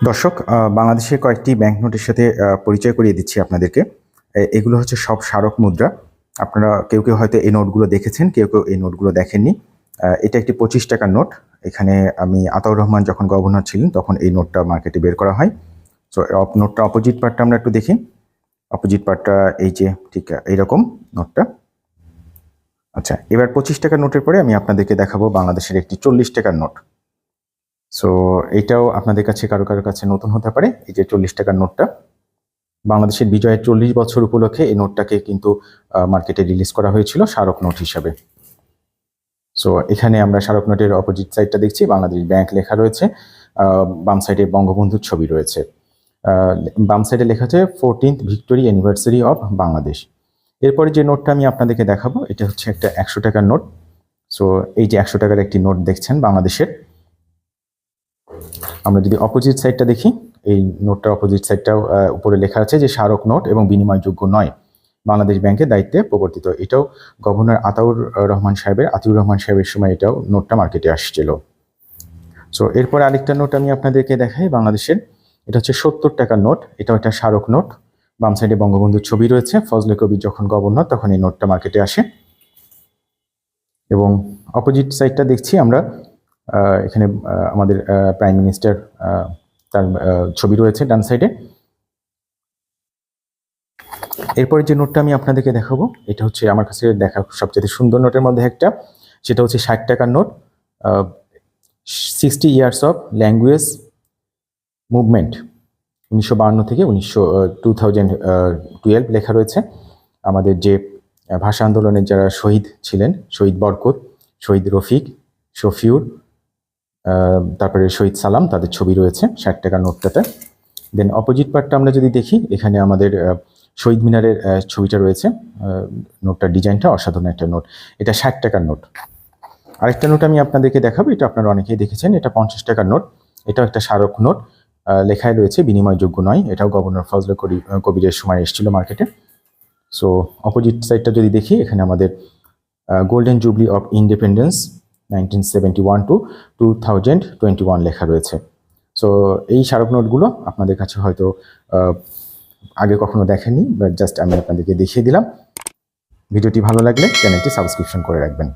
দর্শক, বাংলাদেশের কয়েকটি ব্যাংক নোটের সাথে পরিচয় করিয়ে দিচ্ছি আপনাদেরকে। এগুলো হচ্ছে সব স্মারক মুদ্রা। আপনারা কেউ কেউ হয়তো এই নোটগুলো দেখেছেন, কেউ কেউ এই নোটগুলো দেখেননি। এটা একটি 25 টাকার নোট। এখানে আমি আতাউর রহমান যখন গভর্নর ছিলেন তখন এই নোটটা মার্কেটে বের করা হয়। সো নোটটা অপোজিট পার্টটা আমরা একটু দেখি। অপোজিট পার্টটা এই যে ঠিক এইরকম নোটটা। আচ্ছা, এবার 25 টাকার নোটের পরে আমি আপনাদেরকে দেখাবো বাংলাদেশের একটি 40 টাকার নোট। সো এইটাও আপনাদের কাছে কারো কাছে নতুন হতে পারে। এই যে 40 টাকার নোটটা, বাংলাদেশের বিজয়ের 40 বছর উপলক্ষে এই নোটটাকে কিন্তু মার্কেটে রিলিজ করা হয়েছিল স্মারক নোট হিসাবে। সো এখানে আমরা স্মারক নোটের অপোজিট সাইডটা দেখছি, বাংলাদেশ ব্যাংক লেখা রয়েছে, বাম সাইডে বঙ্গবন্ধুর ছবি রয়েছে। বাম সাইডে লেখা আছে 14th victory anniversary of Bangladesh. এরপরে যে নোটটা আমি আপনাদেরকে দেখাবো এটা হচ্ছে একটা 100 টাকার নোট। সো এই যে 100 টাকার একটি নোট দেখছেন বাংলাদেশের। আমরা যদি অপোজিট সাইডটা দেখি, এই নোটটার অপোজিট সাইডটাও উপরে লেখা আছে যে স্মারক নোট এবং বিনিময়যোগ্য নয়, বাংলাদেশ ব্যাংকের দায়িত্বে প্রবর্তিত। এটাও গভর্নর আতিউর রহমান সাহেবের সময় এটাও নোটটা মার্কেটে আসছিল। সো এরপরে আরেকটা নোট আমি আপনাদেরকে দেখাই বাংলাদেশের। এটা হচ্ছে 70 টাকার নোট। এটাও একটা স্মারক নোট। বাম সাইডে বঙ্গবন্ধুর ছবি রয়েছে। ফজলে কবির যখন গভর্নর তখন এই নোটটা মার্কেটে আসে। এবং অপোজিট সাইডটা দেখছি আমরা, এখানে আমাদের প্রাইম মিনিস্টার তার ছবি রয়েছে ডান সাইডে। এরপরে যে নোটটা আমি আপনাদেরকে দেখাবো এটা হচ্ছে আমার কাছে দেখা সবচেয়ে সুন্দর নোটের মধ্যে একটা, সেটা হচ্ছে 60 টাকার note. 60 years of language movement, 1952 থেকে 2012 লেখা রয়েছে। আমাদের যে ভাষা আন্দোলনের যারা শহীদ ছিলেন, শহীদ বরকত, শহীদ রফিক, শফিউর, তারপরে শহীদ সালাম, তাদের ছবি রয়েছে 60 টাকার নোটটাতে। দেন অপোজিট পার্টটা আমরা যদি দেখি, এখানে আমাদের শহীদ মিনারের ছবিটা রয়েছে। নোটটার ডিজাইনটা অসাধারণ একটা নোট। এটা 60 টাকার নোট। আরেকটা নোট আমি আপনাদেরকে দেখাবো, এটা আপনারা অনেকেই দেখেছেন। এটা 50 টাকার নোট। এটাও একটা স্মারক নোট। লেখায় রয়েছে বিনিময়যোগ্য নয়। এটাও গভর্নর ফজলে কবিরের সময় এসেছিল মার্কেটে। সো অপোজিট সাইডটা যদি দেখি, এখানে আমাদের golden jubilee of independence 1971 to 2021 লেখা রয়েছে। সো এই স্মারক নোটগুলো আপনাদের কাছে হয়তো আগে কখনো দেখেননি, বাট জাস্ট আমি আপনাদেরকে দেখিয়ে দিলাম। ভিডিওটি ভালো লাগলে চ্যানেলটি সাবস্ক্রিপশন করে রাখবেন।